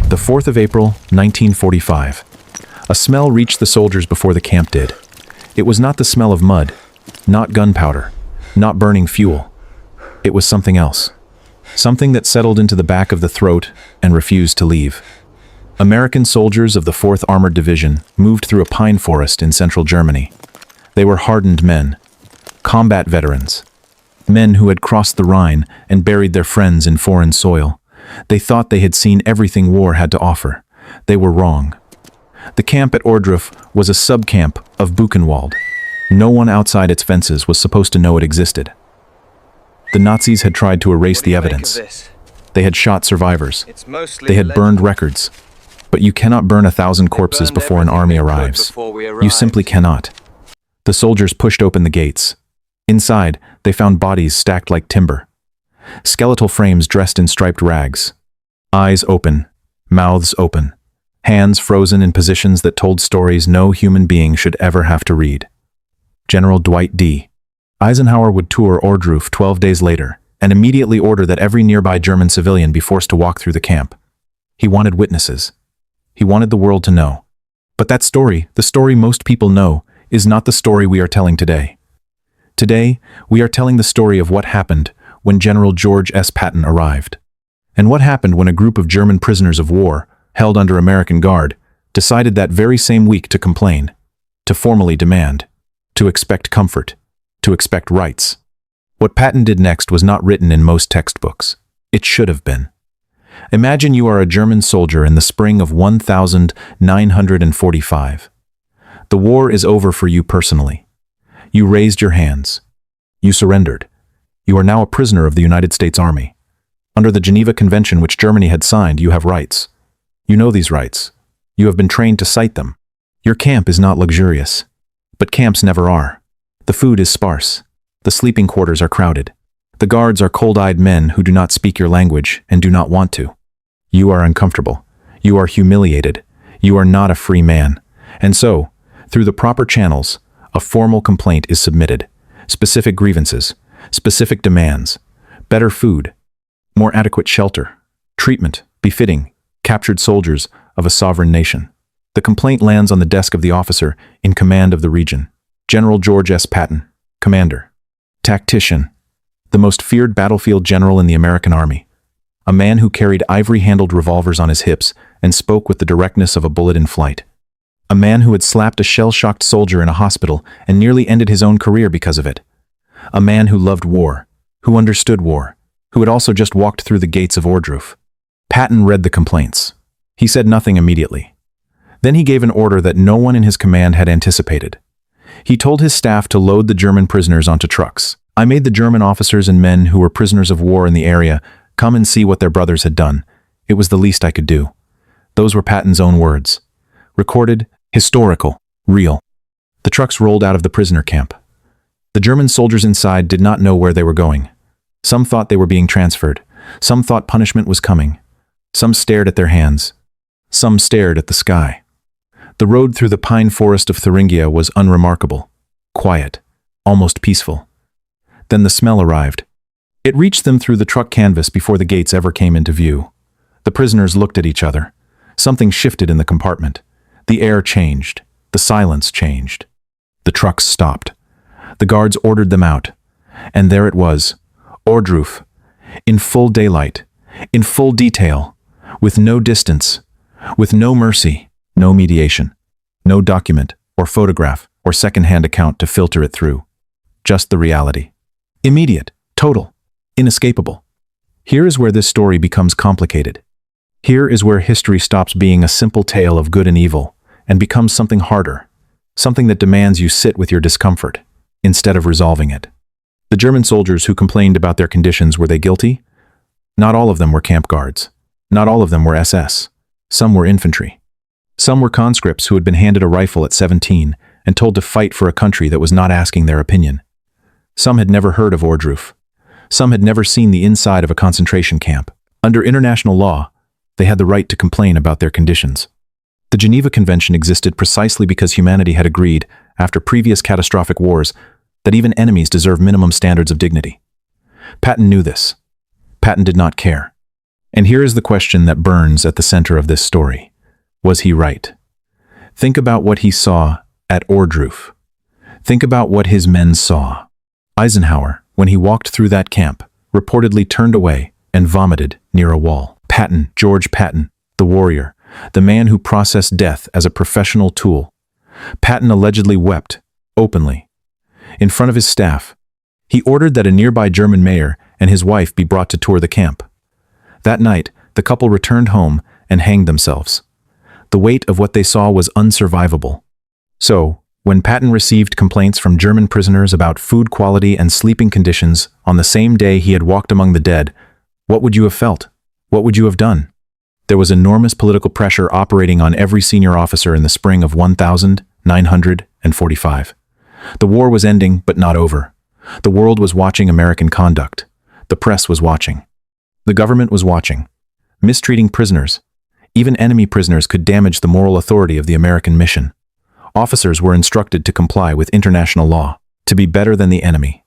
The 4th of April, 1945. A smell reached the soldiers before the camp did. It was not the smell of mud, not gunpowder, not burning fuel. It was something else. Something that settled into the back of the throat and refused to leave. American soldiers of the 4th Armored Division moved through a pine forest in central Germany. They were hardened men, combat veterans, men who had crossed the Rhine and buried their friends in foreign soil. They thought they had seen everything war had to offer. They were wrong. The camp at Ohrdruf was a sub-camp of Buchenwald. No one outside its fences was supposed to know it existed. The Nazis had tried to erase the evidence. They had shot survivors. They had burned records. But you cannot burn 1,000 corpses before an army arrives. You simply cannot. The soldiers pushed open the gates. Inside, they found bodies stacked like timber. Skeletal frames dressed in striped rags. Eyes open, mouths open. Hands frozen in positions that told stories no human being should ever have to read. General Dwight D. Eisenhower would tour Ohrdruf 12 days later and immediately order that every nearby German civilian be forced to walk through the camp. He wanted witnesses. He wanted the world to know. But that story, the story most people know, is not the story we are telling today. Today, we are telling the story of what happened when General George S. Patton arrived. And what happened when a group of German prisoners of war, held under American guard, decided that very same week to complain, to formally demand, to expect comfort, to expect rights. What Patton did next was not written in most textbooks. It should have been. Imagine you are a German soldier in the spring of 1945. The war is over for you personally. You raised your hands. You surrendered. You are now a prisoner of the United States Army. Under the Geneva Convention which Germany had signed, you have rights. You know these rights. You have been trained to cite them. Your camp is not luxurious. But camps never are. The food is sparse. The sleeping quarters are crowded. The guards are cold-eyed men who do not speak your language and do not want to. You are uncomfortable. You are humiliated. You are not a free man. And so, through the proper channels, a formal complaint is submitted. Specific grievances, specific demands, better food, more adequate shelter, treatment befitting captured soldiers of a sovereign nation. The complaint lands on the desk of the officer in command of the region, General George S. Patton, commander, tactician, the most feared battlefield general in the American Army, a man who carried ivory-handled revolvers on his hips and spoke with the directness of a bullet in flight, a man who had slapped a shell-shocked soldier in a hospital and nearly ended his own career because of it, a man who loved war, who understood war, who had also just walked through the gates of Ohrdruf. Patton read the complaints. He said nothing immediately. Then he gave an order that no one in his command had anticipated. He told his staff to load the German prisoners onto trucks. I made the German officers and men who were prisoners of war in the area come and see what their brothers had done. It was the least I could do. Those were Patton's own words. Recorded, historical, real. The trucks rolled out of the prisoner camp. The German soldiers inside did not know where they were going. Some thought they were being transferred. Some thought punishment was coming. Some stared at their hands. Some stared at the sky. The road through the pine forest of Thuringia was unremarkable, quiet, almost peaceful. Then the smell arrived. It reached them through the truck canvas before the gates ever came into view. The prisoners looked at each other. Something shifted in the compartment. The air changed. The silence changed. The trucks stopped. The guards ordered them out. And there it was, Ohrdruf, in full daylight, in full detail, with no distance, with no mercy, no mediation, no document or photograph or second-hand account to filter it through. Just the reality. Immediate, total, inescapable. Here is where this story becomes complicated. Here is where history stops being a simple tale of good and evil and becomes something harder, something that demands you sit with your discomfort instead of resolving it. The German soldiers who complained about their conditions, were they guilty? Not all of them were camp guards. Not all of them were SS. Some were infantry. Some were conscripts who had been handed a rifle at 17 and told to fight for a country that was not asking their opinion. Some had never heard of Ohrdruf. Some had never seen the inside of a concentration camp. Under international law, they had the right to complain about their conditions. The Geneva Convention existed precisely because humanity had agreed, after previous catastrophic wars, that even enemies deserve minimum standards of dignity. Patton knew this. Patton did not care. And here is the question that burns at the center of this story. Was he right? Think about what he saw at Ohrdruf. Think about what his men saw. Eisenhower, when he walked through that camp, reportedly turned away and vomited near a wall. Patton, George Patton, the warrior, the man who processed death as a professional tool. Patton allegedly wept, openly, in front of his staff. He ordered that a nearby German mayor and his wife be brought to tour the camp. That night, the couple returned home and hanged themselves. The weight of what they saw was unsurvivable. So, when Patton received complaints from German prisoners about food quality and sleeping conditions on the same day he had walked among the dead, what would you have felt? What would you have done? There was enormous political pressure operating on every senior officer in the spring of 1945. The war was ending, but not over. The world was watching American conduct. The press was watching. The government was watching. Mistreating prisoners, even enemy prisoners, could damage the moral authority of the American mission. Officers were instructed to comply with international law, to be better than the enemy.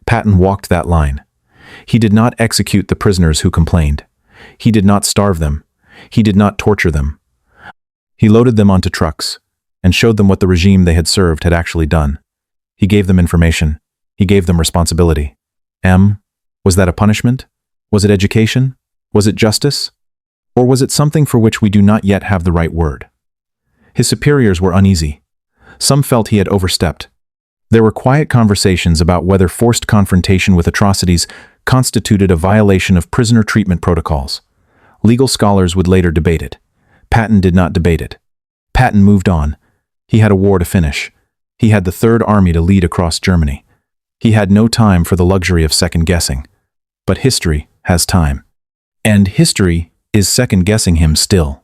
Patton walked that line. He did not execute the prisoners who complained. He did not starve them. He did not torture them. He loaded them onto trucks and showed them what the regime they had served had actually done. He gave them information. He gave them responsibility. Was that a punishment? Was it education? Was it justice? Or was it something for which we do not yet have the right word? His superiors were uneasy. Some felt he had overstepped. There were quiet conversations about whether forced confrontation with atrocities constituted a violation of prisoner treatment protocols. Legal scholars would later debate it. Patton did not debate it. Patton moved on. He had a war to finish. He had the Third Army to lead across Germany. He had no time for the luxury of second-guessing. But history has time. And history is second-guessing him still.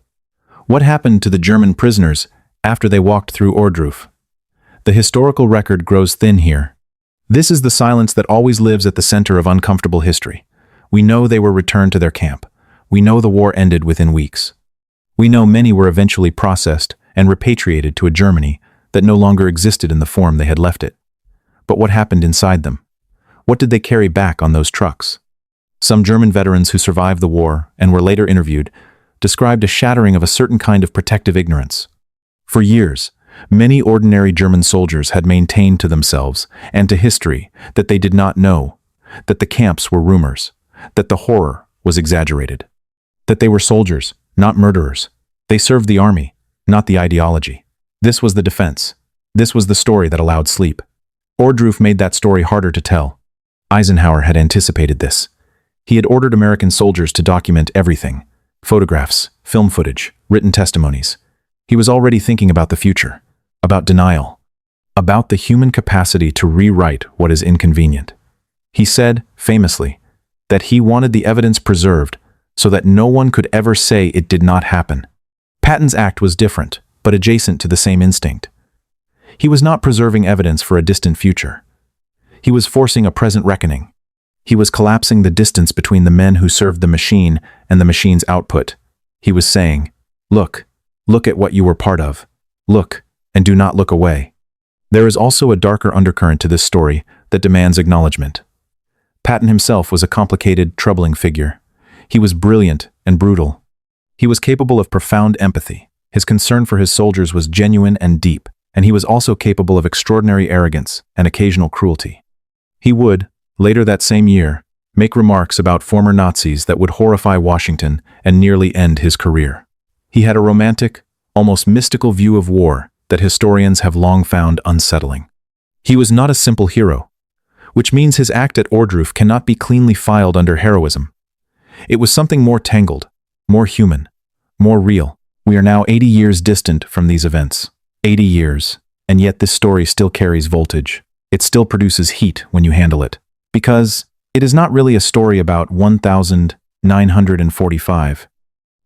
What happened to the German prisoners after they walked through Ohrdruf? The historical record grows thin here. This is the silence that always lives at the center of uncomfortable history. We know they were returned to their camp. We know the war ended within weeks. We know many were eventually processed and repatriated to a Germany that no longer existed in the form they had left it. But what happened inside them? What did they carry back on those trucks? Some German veterans who survived the war and were later interviewed described a shattering of a certain kind of protective ignorance. For years, many ordinary German soldiers had maintained to themselves and to history that they did not know, that the camps were rumors, that the horror was exaggerated, that they were soldiers, not murderers. They served the army, not the ideology. This was the defense. This was the story that allowed sleep. Ohrdruf made that story harder to tell. Eisenhower had anticipated this. He had ordered American soldiers to document everything: photographs, film footage, written testimonies. He was already thinking about the future, about denial, about the human capacity to rewrite what is inconvenient. He said, famously, that he wanted the evidence preserved so that no one could ever say it did not happen. Patton's act was different, but adjacent to the same instinct. He was not preserving evidence for a distant future. He was forcing a present reckoning. He was collapsing the distance between the men who served the machine and the machine's output. He was saying, look at what you were part of. Look, and do not look away. There is also a darker undercurrent to this story that demands acknowledgement. Patton himself was a complicated, troubling figure. He was brilliant and brutal. He was capable of profound empathy. His concern for his soldiers was genuine and deep, and he was also capable of extraordinary arrogance and occasional cruelty. He would, later that same year, make remarks about former Nazis that would horrify Washington and nearly end his career. He had a romantic, almost mystical view of war that historians have long found unsettling. He was not a simple hero, which means his act at Ohrdruf cannot be cleanly filed under heroism. It was something more tangled, more human, more real. We are now 80 years distant from these events. 80 years, and yet this story still carries voltage. It still produces heat when you handle it. Because it is not really a story about 1945.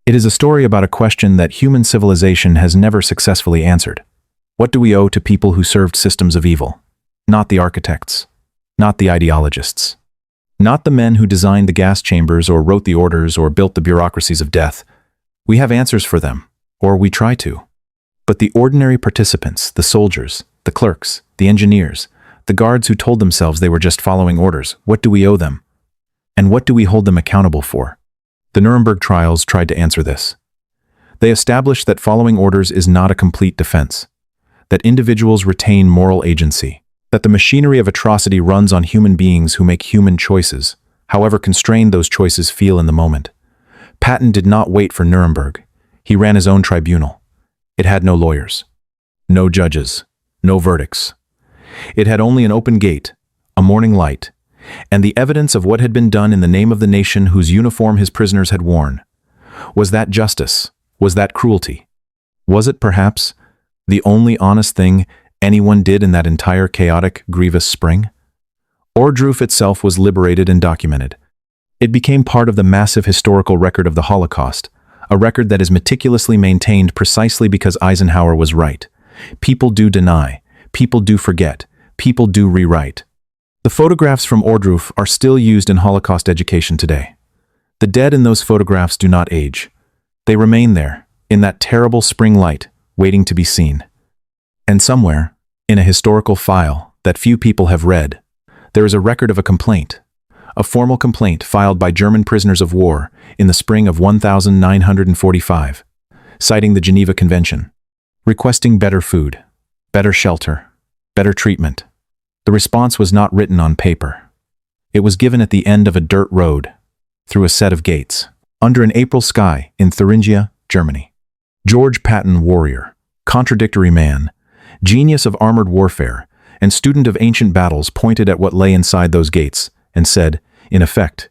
It is a story about a question that human civilization has never successfully answered. What do we owe to people who served systems of evil? Not the architects, not the ideologists, not the men who designed the gas chambers or wrote the orders or built the bureaucracies of death. We have answers for them, or we try to. But the ordinary participants, the soldiers, the clerks, the engineers, the guards who told themselves they were just following orders, what do we owe them? And what do we hold them accountable for? The Nuremberg trials tried to answer this. They established that following orders is not a complete defense, that individuals retain moral agency, that the machinery of atrocity runs on human beings who make human choices, however constrained those choices feel in the moment. Patton did not wait for Nuremberg. He ran his own tribunal. It had no lawyers, no judges, no verdicts. It had only an open gate, a morning light, and the evidence of what had been done in the name of the nation whose uniform his prisoners had worn. Was that justice? Was that cruelty? Was it, perhaps, the only honest thing anyone did in that entire chaotic, grievous spring? Ohrdruf itself was liberated and documented. It became part of the massive historical record of the Holocaust, a record that is meticulously maintained precisely because Eisenhower was right. People do deny, people do forget, people do rewrite. The photographs from Ohrdruf are still used in Holocaust education today. The dead in those photographs do not age. They remain there, in that terrible spring light, waiting to be seen. And somewhere, in a historical file that few people have read, there is a record of a complaint, a formal complaint filed by German prisoners of war in the spring of 1945, citing the Geneva Convention, requesting better food, better shelter, better treatment. The response was not written on paper. It was given at the end of a dirt road, through a set of gates, under an April sky in Thuringia, Germany. George Patton, warrior, contradictory man, genius of armored warfare, and student of ancient battles, pointed at what lay inside those gates and said, in effect,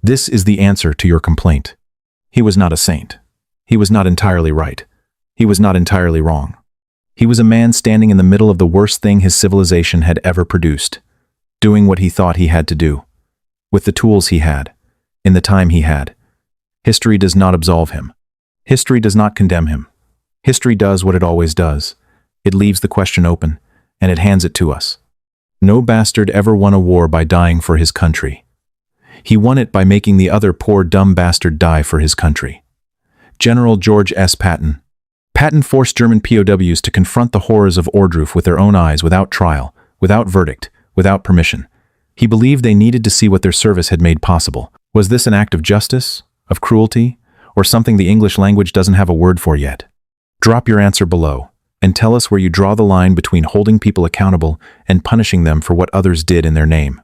"This is the answer to your complaint." He was not a saint. He was not entirely right. He was not entirely wrong. He was a man standing in the middle of the worst thing his civilization had ever produced, doing what he thought he had to do, with the tools he had, in the time he had. History does not absolve him. History does not condemn him. History does what it always does. It leaves the question open, and it hands it to us. No bastard ever won a war by dying for his country. He won it by making the other poor dumb bastard die for his country. General George S. Patton. Patton forced German POWs to confront the horrors of Ohrdruf with their own eyes, without trial, without verdict, without permission. He believed they needed to see what their service had made possible. Was this an act of justice, of cruelty, or something the English language doesn't have a word for yet? Drop your answer below, and tell us where you draw the line between holding people accountable and punishing them for what others did in their name.